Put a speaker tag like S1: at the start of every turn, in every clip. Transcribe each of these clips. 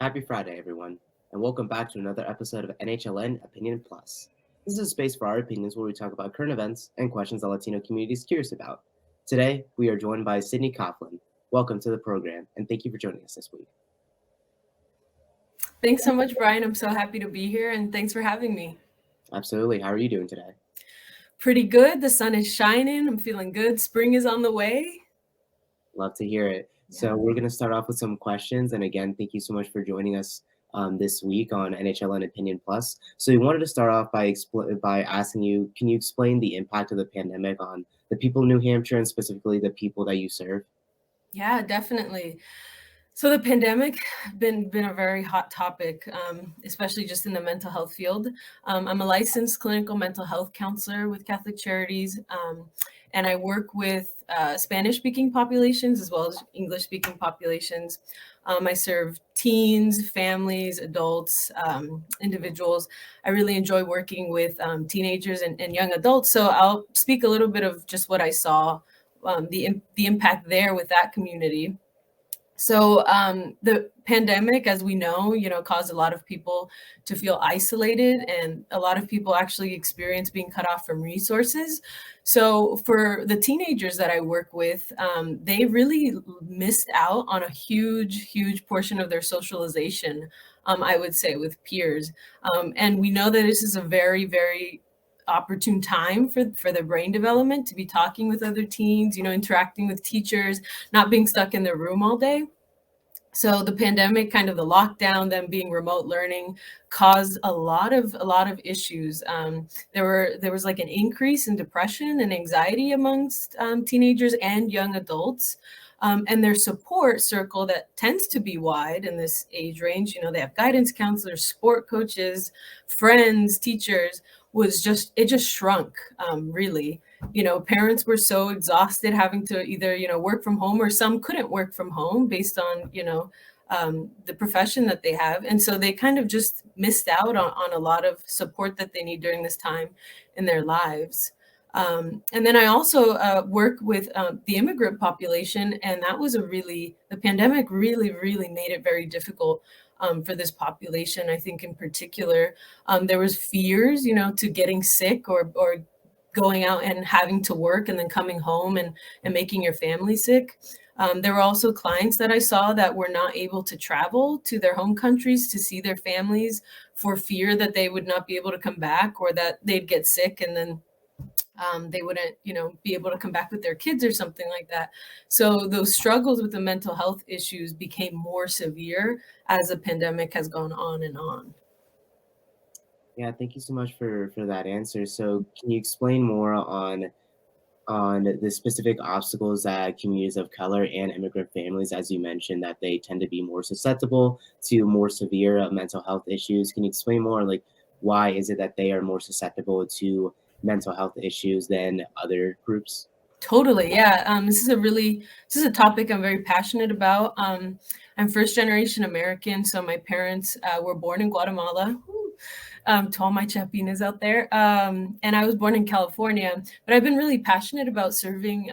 S1: Happy Friday, everyone, and welcome back to another episode of NHLN Opinion Plus. This is a space for our opinions where we talk about current events and questions the Latino community is curious about. Today, we are joined by Sydney Coughlin. Welcome to the program, and thank you for joining us this week.
S2: Thanks so much, Brian. I'm so happy to be here, and thanks for having me.
S1: Absolutely. How are you doing today?
S2: Pretty good. The sun is shining. I'm feeling good. Spring is on the way.
S1: Love to hear it. So we're going to start off with some questions. And again, thank you so much for joining us this week on NHLN Opinion Plus. So we wanted to start off by asking you, can you explain the impact of the pandemic on the people in New Hampshire and specifically the people that you serve?
S2: Yeah, definitely. So the pandemic been a very hot topic, especially just in the mental health field. I'm a licensed clinical mental health counselor with Catholic Charities, and I work with Spanish-speaking populations as well as English-speaking populations. I serve teens, families, adults, individuals. I really enjoy working with teenagers and young adults. So I'll speak a little bit of just what I saw, the impact there with that community. So the pandemic, as we know, caused a lot of people to feel isolated, and a lot of people actually experience being cut off from resources. So for the teenagers that I work with, they really missed out on a huge portion of their socialization, I would say, with peers. And we know that this is a very opportune time for their brain development to be talking with other teens, interacting with teachers, not being stuck in their room all day. So the pandemic, kind of the lockdown, them being remote learning, caused a lot of issues. There was like an increase in depression and anxiety amongst teenagers and young adults. And their support circle that tends to be wide in this age range, they have guidance counselors, sport coaches, friends, teachers, it just shrunk, really. Parents were so exhausted having to either, work from home, or some couldn't work from home based on, the profession that they have. And so they kind of just missed out on a lot of support that they need during this time in their lives. And then I also work with the immigrant population, and the pandemic really made it very difficult for this population. I think in particular, there was fears, to getting sick or going out and having to work and then coming home and making your family sick. There were also clients that I saw that were not able to travel to their home countries to see their families for fear that they would not be able to come back, or that they'd get sick and then they wouldn't, be able to come back with their kids or something like that. So those struggles with the mental health issues became more severe as the pandemic has gone on and on.
S1: Yeah, thank you so much for that answer. So can you explain more on the specific obstacles that communities of color and immigrant families, as you mentioned, that they tend to be more susceptible to more severe mental health issues? Can you explain more, like, why is it that they are more susceptible to mental health issues than other groups?
S2: Totally. Yeah. This is a topic I'm very passionate about. I'm first generation American. So my parents were born in Guatemala. To all my Chapinas out there. And I was born in California, but I've been really passionate about serving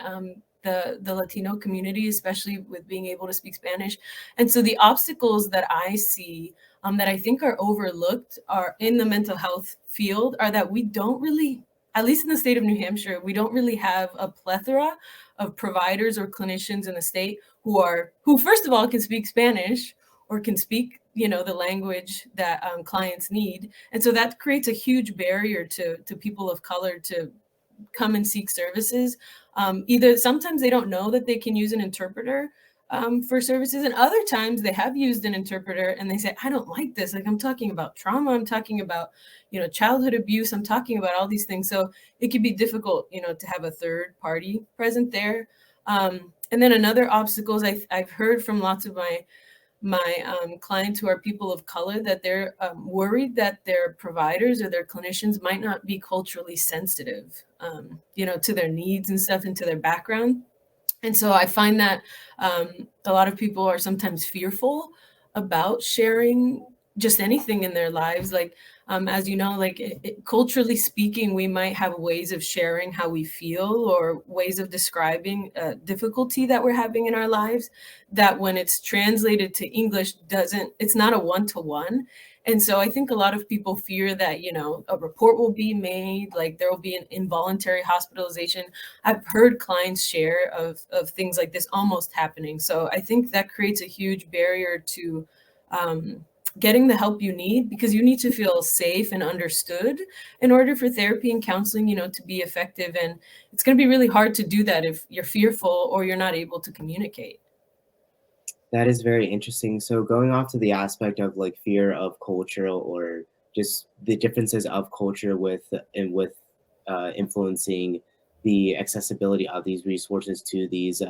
S2: the Latino community, especially with being able to speak Spanish. And so the obstacles that I see, that I think are overlooked, are in the mental health field, are that we don't really, at least in the state of New Hampshire, we don't really have a plethora of providers or clinicians in the state who first of all can speak Spanish or can speak, the language that clients need. And so that creates a huge barrier to people of color to come and seek services. Either sometimes they don't know that they can use an interpreter for services, and other times they have used an interpreter and they say, I don't like this. Like, I'm talking about trauma, I'm talking about, childhood abuse, I'm talking about all these things. So it can be difficult, to have a third party present there. And then another obstacles I've heard from lots of my clients who are people of color, that they're worried that their providers or their clinicians might not be culturally sensitive, to their needs and stuff, and to their background. And so I find that a lot of people are sometimes fearful about sharing just anything in their lives. Like, as you know, like culturally speaking, we might have ways of sharing how we feel or ways of describing difficulty that we're having in our lives that when it's translated to English doesn't, it's not a one-to-one. And so I think a lot of people fear that, you know, a report will be made, like there will be an involuntary hospitalization. I've heard clients share of things like this almost happening. So I think that creates a huge barrier to getting the help you need, because you need to feel safe and understood in order for therapy and counseling, you know, to be effective. And it's going to be really hard to do that if you're fearful or you're not able to communicate.
S1: That is very interesting. So going off to the aspect of like fear of culture or just the differences of culture with influencing the accessibility of these resources to these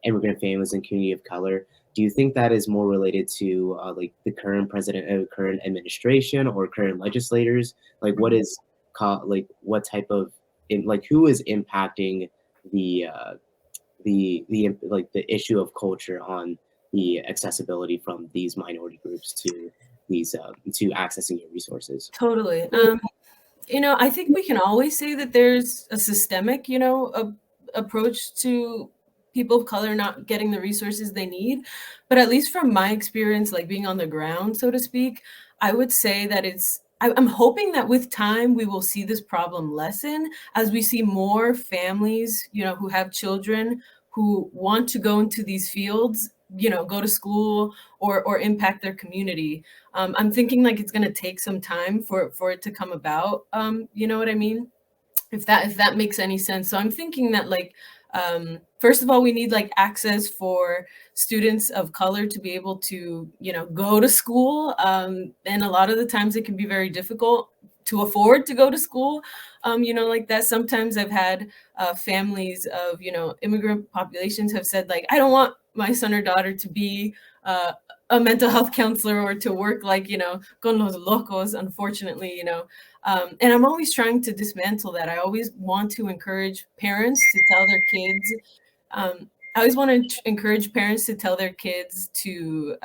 S1: immigrant families and community of color. Do you think that is more related to like the current president, current administration, or current legislators? Like, what is like what type of like who is impacting the like the issue of culture on the accessibility from these minority groups to these to accessing your resources?
S2: Totally. You know, I think we can always say that there's a systemic, you know, approach to people of color not getting the resources they need. But at least from my experience, like being on the ground, so to speak, I would say that I'm hoping that with time we will see this problem lessen as we see more families, you know, who have children who want to go into these fields, you know, go to school or impact their community. I'm thinking like it's gonna take some time for it to come about. You know what I mean? If that makes any sense. So I'm thinking that like first of all, we need like access for students of color to be able to, you know, go to school. And a lot of the times it can be very difficult to afford to go to school. You know, like that. Sometimes I've had families of, you know, immigrant populations have said like, I don't want my son or daughter to be a mental health counselor or to work like, you know, con los locos, unfortunately, you know. And I'm always trying to dismantle that. I always want to encourage parents to tell their kids. I always want to encourage parents to tell their kids to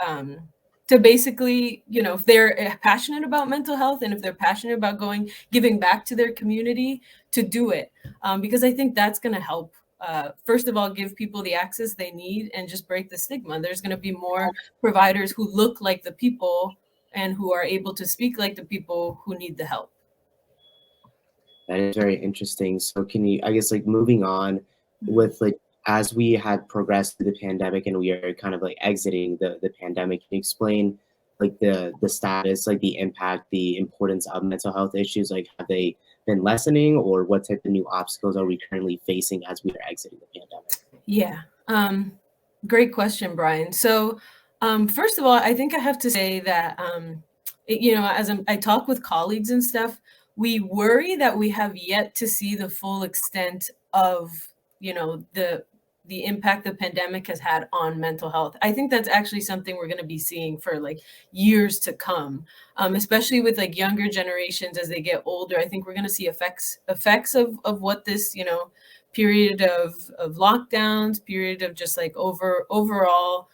S2: basically, you know, if they're passionate about mental health and if they're passionate about giving back to their community, to do it, because I think that's going to help. First of all, give people the access they need and just break the stigma. There's going to be more providers who look like the people and who are able to speak like the people who need the help.
S1: That is very interesting. So can you, I guess, like moving on with like as we had progressed through the pandemic and we are kind of like exiting the pandemic, can you explain like the status, like the impact, the importance of mental health issues? Like have they been lessening, or what type of new obstacles are we currently facing as we are exiting the pandemic?
S2: Yeah. Great question, Brian. So, first of all, I think I have to say that, you know, I talk with colleagues and stuff, we worry that we have yet to see the full extent of, you know, the impact the pandemic has had on mental health. I think that's actually something we're going to be seeing for like years to come, especially with like younger generations as they get older. I think we're going to see effects of what this, you know, period of lockdowns, period of just like overall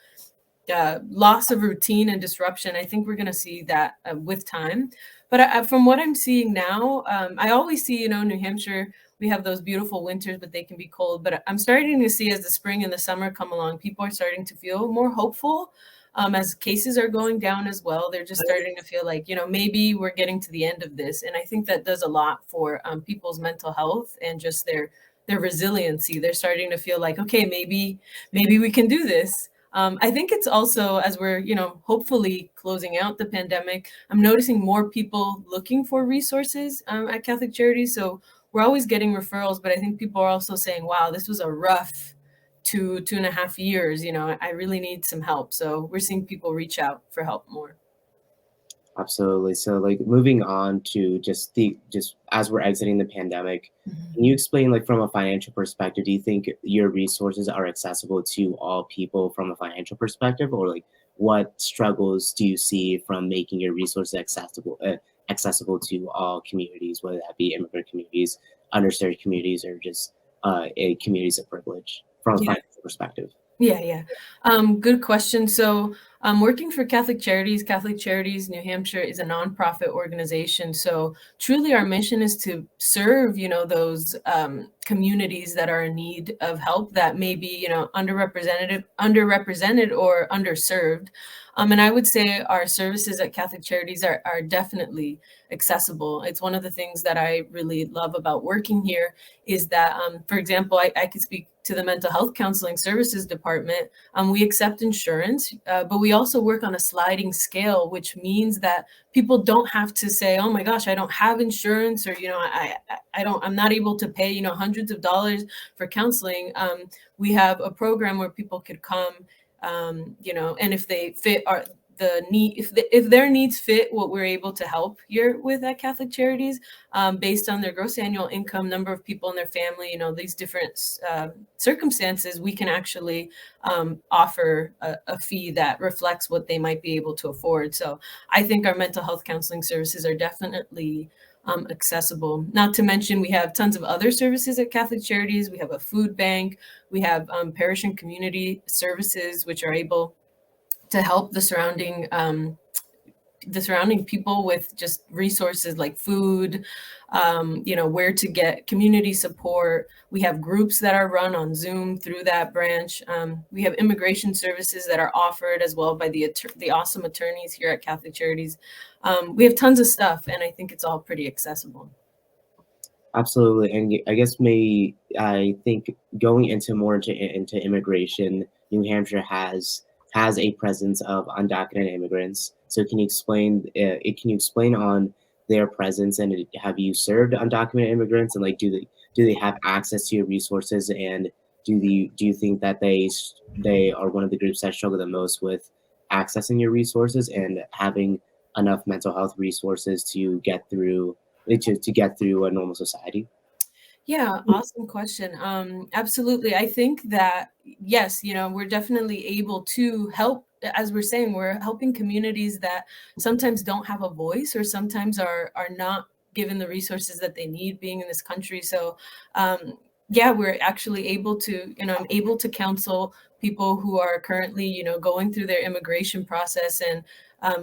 S2: loss of routine and disruption. I think we're going to see that with time. But from what I'm seeing now, I always see, you know, New Hampshire, we have those beautiful winters, but they can be cold. But I'm starting to see as the spring and the summer come along, people are starting to feel more hopeful. As cases are going down as well, they're just starting to feel like, you know, maybe we're getting to the end of this. And I think that does a lot for people's mental health and just their resiliency. They're starting to feel like, okay, maybe we can do this. I think it's also as we're, you know, hopefully closing out the pandemic, I'm noticing more people looking for resources at Catholic Charities. So we're always getting referrals, but I think people are also saying, wow, this was a rough 2.5 years. You know, I really need some help. So we're seeing people reach out for help more.
S1: Absolutely. So, like, moving on to just as we're exiting the pandemic,
S2: Mhm.
S1: can you explain, like, from a financial perspective, do you think your resources are accessible to all people from a financial perspective, or like, what struggles do you see from making your resources accessible to all communities, whether that be immigrant communities, underserved communities, or just communities of privilege from a
S2: Yeah.
S1: financial perspective?
S2: Yeah, yeah. Good question. So, Working for Catholic Charities New Hampshire is a nonprofit organization. So truly our mission is to serve, those communities that are in need of help that may be, underrepresented or underserved. And I would say our services at Catholic Charities are definitely accessible. It's one of the things that I really love about working here is that, for example, I could speak to the mental health counseling services department. We accept insurance, but we also work on a sliding scale, which means that people don't have to say, "Oh my gosh, I don't have insurance," or I'm not able to pay hundreds of dollars for counseling. We have a program where people could come, and if they fit our the need, if their needs fit what we're able to help here with at Catholic Charities, based on their gross annual income, number of people in their family, these different circumstances, we can actually offer a fee that reflects what they might be able to afford. So I think our mental health counseling services are definitely accessible. Not to mention, we have tons of other services at Catholic Charities. We have a food bank. We have parish and community services, which are able to help the surrounding people with just resources like food, where to get community support. We have groups that are run on Zoom through that branch. We have immigration services that are offered as well by the awesome attorneys here at Catholic Charities. We have tons of stuff, and I think it's all pretty accessible.
S1: Absolutely, and I guess I think going into immigration, New Hampshire has a presence of undocumented immigrants. So can you explain on their presence, and have you served undocumented immigrants, and like do they have access to your resources, and do you think that they are one of the groups that struggle the most with accessing your resources and having enough mental health resources to get through to get through a normal society?
S2: Yeah, awesome question. Absolutely. I think that yes, we're definitely able to help. As we're saying, we're helping communities that sometimes don't have a voice or sometimes are not given the resources that they need being in this country. So yeah, we're actually able to, I'm able to counsel people who are currently, going through their immigration process and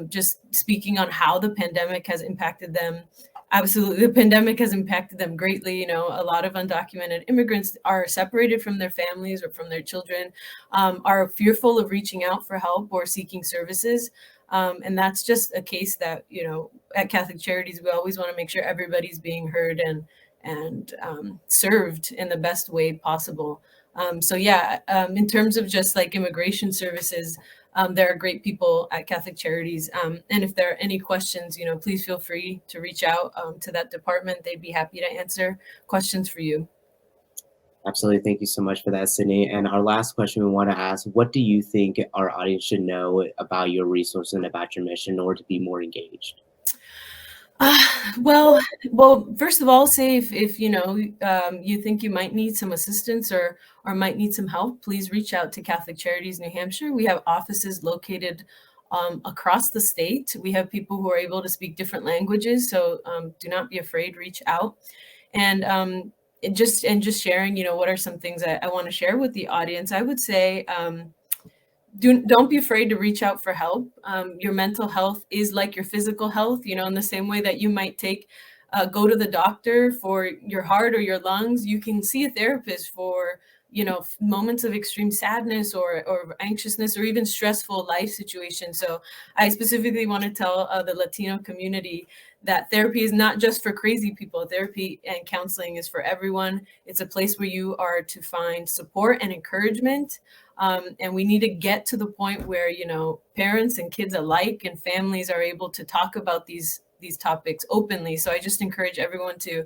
S2: just speaking on how the pandemic has impacted them. Absolutely. The pandemic has impacted them greatly. A lot of undocumented immigrants are separated from their families or from their children, are fearful of reaching out for help or seeking services. And that's just a case that, at Catholic Charities, we always want to make sure everybody's being heard and served in the best way possible. So yeah, in terms of just like immigration services, there are great people at Catholic Charities. And if there are any questions, please feel free to reach out to that department. They'd be happy to answer questions for you.
S1: Absolutely. Thank you so much for that, Sydney. And our last question we want to ask, what do you think our audience should know about your resources and about your mission in order to be more engaged?
S2: Uh, well, first of all, say if you think you might need some assistance or might need some help, please reach out to Catholic Charities New Hampshire. We have offices located across the state. We have people who are able to speak different languages, so do not be afraid. Reach out, and just sharing. What are some things I want to share with the audience? I would say. Don't be afraid to reach out for help. Your mental health is like your physical health, in the same way that you might go to the doctor for your heart or your lungs. You can see a therapist for, moments of extreme sadness or anxiousness or even stressful life situations. So I specifically want to tell the Latino community that therapy is not just for crazy people. Therapy and counseling is for everyone. It's a place where you are to find support and encouragement. And we need to get to the point where, parents and kids alike and families are able to talk about these topics openly. So I just encourage everyone to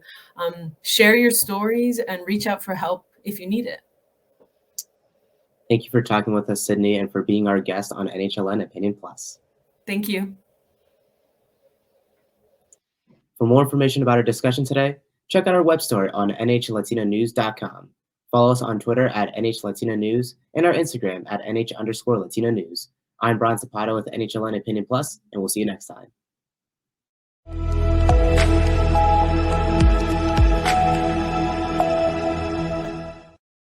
S2: share your stories and reach out for help if you need it.
S1: Thank you for talking with us, Sydney, and for being our guest on NHLN Opinion Plus.
S2: Thank you.
S1: For more information about our discussion today, check out our web store on nhlatinonewscom. Follow us on Twitter at NHLatinoNews and our Instagram at NH_Latino News. I'm Brian Zapata with NHLN Opinion Plus, and we'll see you next time.